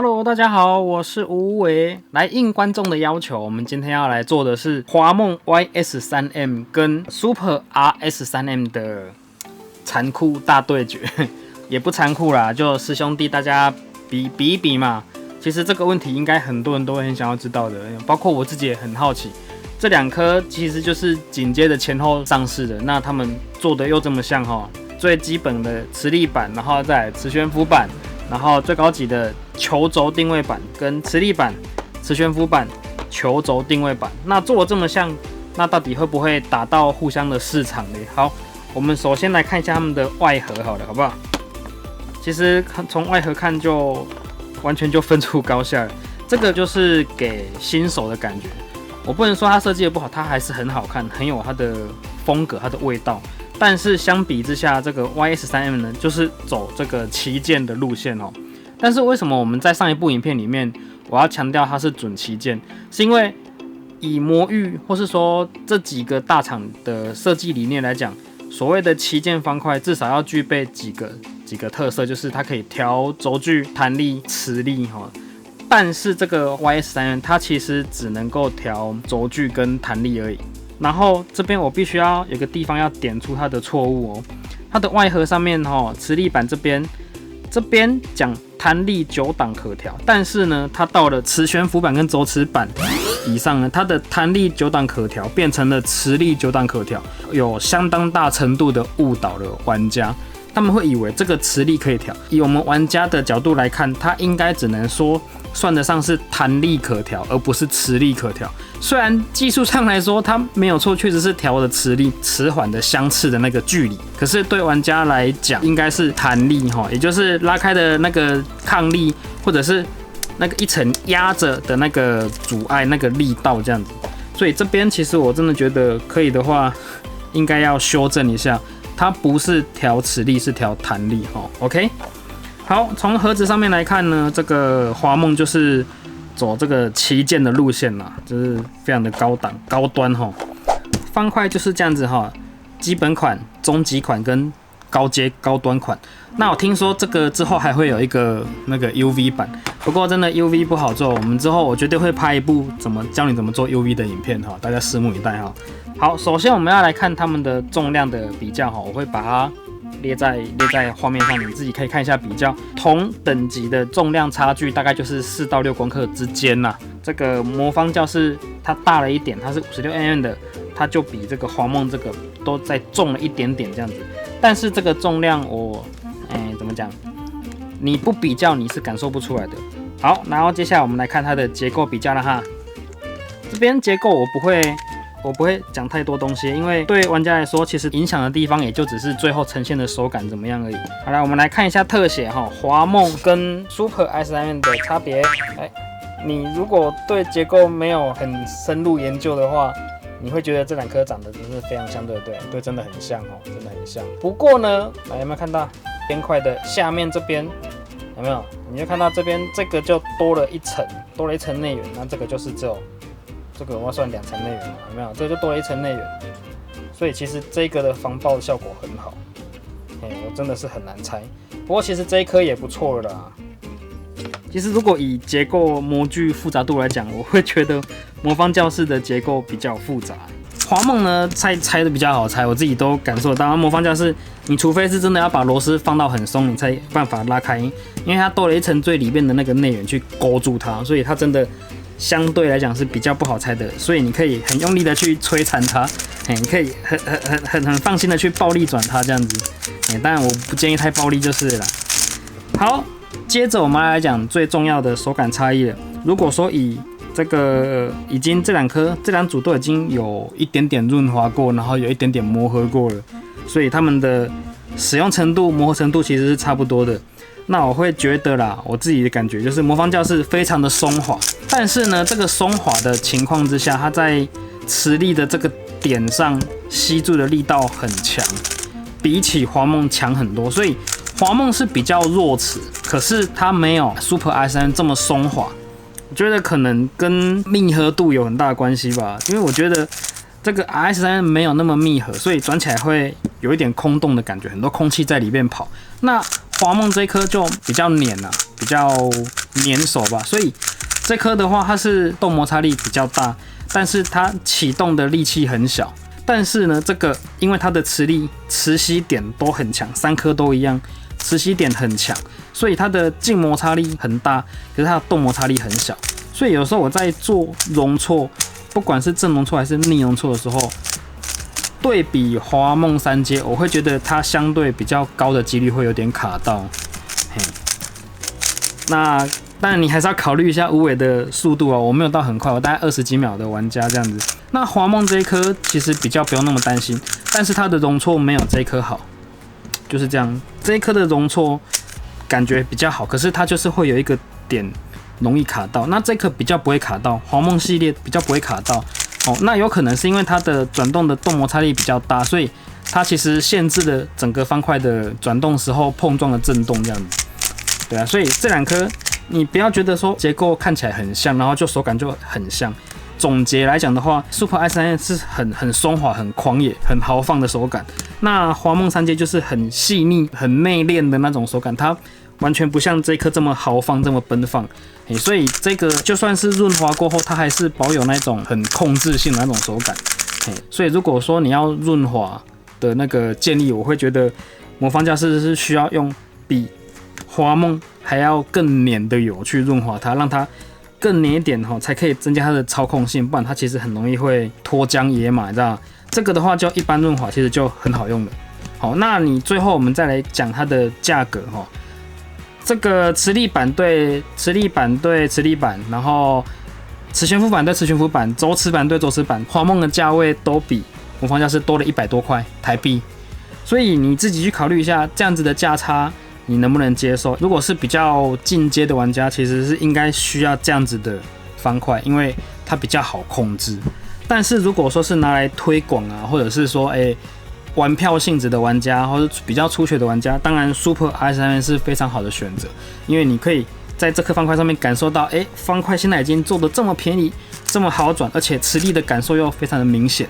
Hello， 大家好，我是吴伟。来应观众的要求，我们今天要来做的是华梦 YS3M 跟 Super RS3M 的残酷大对决，也不残酷啦，就师兄弟大家比一比嘛。其实这个问题应该很多人都会很想要知道的，包括我自己也很好奇。这两颗其实就是紧接着前后上市的，那他们做的又这么像哈，最基本的磁力板，然后再磁悬浮板。然后最高级的球轴定位板跟磁力板、磁悬浮板、球轴定位板，那做的这么像，那到底会不会打到互相的市场呢？好，我们首先来看一下它们的外盒，好了，好不好？其实从外盒看就完全就分出高下了。这个就是给新手的感觉，我不能说它设计的不好，它还是很好看，很有它的风格、它的味道。但是相比之下，这个 YS3M 呢，就是走这个旗舰的路线哦。但是为什么我们在上一部影片里面，我要强调它是准旗舰，是因为以魔域或是说这几个大厂的设计理念来讲，所谓的旗舰方块至少要具备几个特色，就是它可以调轴距、弹力、磁力哈。但是这个 YS3M 它其实只能够调轴距跟弹力而已。然后这边我必须要有个地方要点出它的错误哦，它的外盒上面磁力板这边讲弹力9档可调，但是呢，它到了磁悬浮板跟轴磁板以上呢，它的弹力9档可调变成了磁力9档可调，有相当大程度的误导了玩家。他们会以为这个磁力可以调，以我们玩家的角度来看，它应该只能说算得上是弹力可调，而不是磁力可调。虽然技术上来说它没有错，确实是调的磁力迟缓的相斥的那个距离，可是对玩家来讲应该是弹力哈，也就是拉开的那个抗力，或者是那个一层压着的那个阻碍那个力道这样子。所以这边其实我真的觉得可以的话，应该要修正一下。它不是调磁力，是调弹力哈。OK， 好，从盒子上面来看呢，这个华梦就是走这个旗舰的路线啦，就是非常的高档、高端哈。方块就是这样子哈，基本款、中级款跟高阶、高端款。那我听说这个之后还会有一个那个 UV 版，不过真的 UV 不好做，我们之后我绝对会拍一部教你怎么做 UV 的影片哈，大家拭目以待哈。好，首先我们要来看它们的重量的比较哈，我会把它列在画面上，你自己可以看一下比较。同等级的重量差距大概就是4到6公克之间啦。这个魔方教室它大了一点，它是56mm 的，它就比这个华梦这个都再重了一点点这样子。但是这个重量怎么讲？你不比较你是感受不出来的。好，然后接下来我们来看它的结构比较了哈。这边结构我不会讲太多东西，因为对玩家来说，其实影响的地方也就只是最后呈现的手感怎么样而已。好来，我们来看一下特写哈，华梦跟 Super RS3M 的差别。你如果对结构没有很深入研究的话，你会觉得这两颗长得真是非常像，对不对？对，真的很像哦，真的很像。不过呢，有没有看到边块的下面这边有没有？你就看到这边这个就多了一层内缘，那这个就是只有这个我要算2层内缘嘛，有没有？这个就多了一层内缘，所以其实这个的防爆的效果很好。我真的是很难猜。不过其实这一颗也不错了啦。其实如果以结构模具复杂度来讲，我会觉得魔方教室的结构比较复杂。华梦呢猜的比较好猜，我自己都感受到。魔方教室，你除非是真的要把螺丝放到很松，你才有办法拉开，因为它多了一层最里面的那个内缘去勾住它，所以它真的相对来讲是比较不好猜的。所以你可以很用力的去摧残它，你可以很放心的去暴力转它这样子。当然我不建议太暴力就是了。好。接着我们来讲最重要的手感差异了。如果说以这个已经这两组都已经有一点点润滑过，然后有一点点磨合过了，所以它们的使用程度、磨合程度其实是差不多的。那我会觉得啦，我自己的感觉就是魔方教室非常的松滑，但是呢，这个松滑的情况之下，它在磁力的这个点上吸住的力道很强，比起华梦强很多，所以华梦是比较弱磁，可是它没有 Super RS3 这么松滑。我觉得可能跟密合度有很大的关系吧，因为我觉得这个 RS3 没有那么密合，所以转起来会有一点空洞的感觉，很多空气在里面跑。那华梦这一颗就比较黏啊，比较粘手吧，所以这颗的话它是动摩擦力比较大，但是它启动的力气很小。但是呢，这个因为它的磁吸点都很强，3颗都一样，磁吸点很强，所以它的静摩擦力很大，可是它的动摩擦力很小。所以有时候我在做容错，不管是正容错还是逆容错的时候，对比华梦3阶，我会觉得它相对比较高的几率会有点卡到。嘿，那当然你还是要考虑一下无尾的速度哦，我没有到很快，我大概20几秒的玩家这样子。那华梦这一颗其实比较不用那么担心，但是它的容错没有这一颗好，就是这样。这一颗的容错感觉比较好，可是它就是会有一个点容易卡到。那这颗比较不会卡到，华梦系列比较不会卡到哦。那有可能是因为它的转动的动摩擦力比较大，所以它其实限制了整个方块的转动时候碰撞的震动这样子。对啊，所以这2颗你不要觉得说结构看起来很像，然后就手感就很像。总结来讲的话 ，Super i3M 是很松滑、很狂野、很豪放的手感。那华梦3阶就是很细腻、很内敛的那种手感，它完全不像这一颗这么豪放、这么奔放。所以这个就算是润滑过后，它还是保有那种很控制性的那种手感。所以如果说你要润滑的那个建议，我会觉得魔方教室是需要用比华梦还要更黏的油去润滑它，让它更黏一点才可以增加它的操控性，不然它其实很容易会脱缰野马，知道？这个的话就一般润滑其实就很好用了。好，那你最后我们再来讲它的价格哈。这个磁力板对磁力板对磁力板，然后磁悬浮板对磁悬浮板，轴磁板对轴磁板，华梦的价位都比魔方教室多了100多块台币，所以你自己去考虑一下这样子的价差。你能不能接受？如果是比较进阶的玩家，其实是应该需要这样子的方块，因为它比较好控制。但是如果说是拿来推广啊，或者是说玩票性质的玩家，或者比较初学的玩家，当然 Super i3M 是非常好的选择，因为你可以在这颗方块上面感受到，方块现在已经做得这么便宜，这么好转，而且磁力的感受又非常的明显。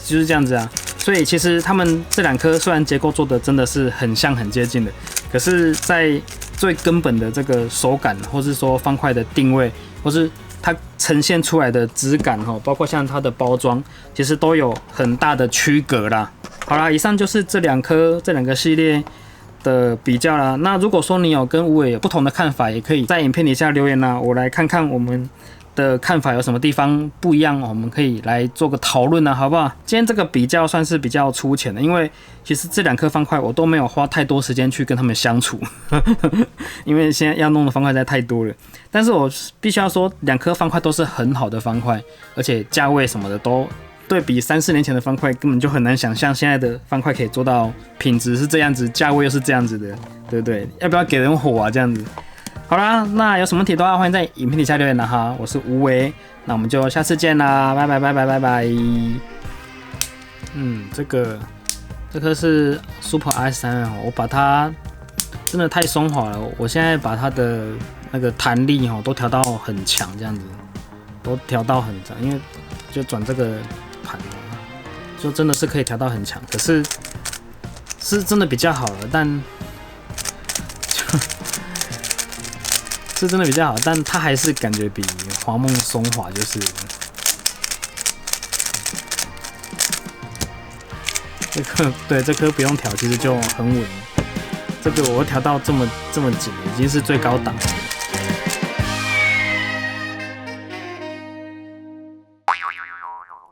就是这样子啊，所以其实他们这2颗虽然结构做的真的是很像很接近的，可是在最根本的这个手感，或是说方块的定位，或是它呈现出来的质感，包括像它的包装，其实都有很大的区隔啦。好啦，以上就是这2个系列的比较啦。那如果说你有跟无尾有不同的看法，也可以在影片底下留言啦，我来看看我们的看法有什么地方不一样，我们可以来做个讨论啊，好不好？今天这个比较算是比较粗浅的，因为其实这2颗方块我都没有花太多时间去跟他们相处，因为现在要弄的方块实在太多了。但是我必须要说，2颗方块都是很好的方块，而且价位什么的都对比3、4年前的方块，根本就很难想象现在的方块可以做到品质是这样子，价位又是这样子的，对不对？要不要给人火啊？这样子。好啦，那有什么问题的话，欢迎在影片底下留言啦哈。我是无为，那我们就下次见啦，拜拜拜拜拜拜。这颗是 Super i3M， 我把它真的太松滑了，我现在把它的那个弹力都调到很强，这样子都调到很强，因为就转这个盘就真的是可以调到很强，可是是真的比较好了，但是真的比较好，但它还是感觉比华梦松滑，就是这颗不用调，其实就很稳。这个我调到这么紧，已经是最高档了。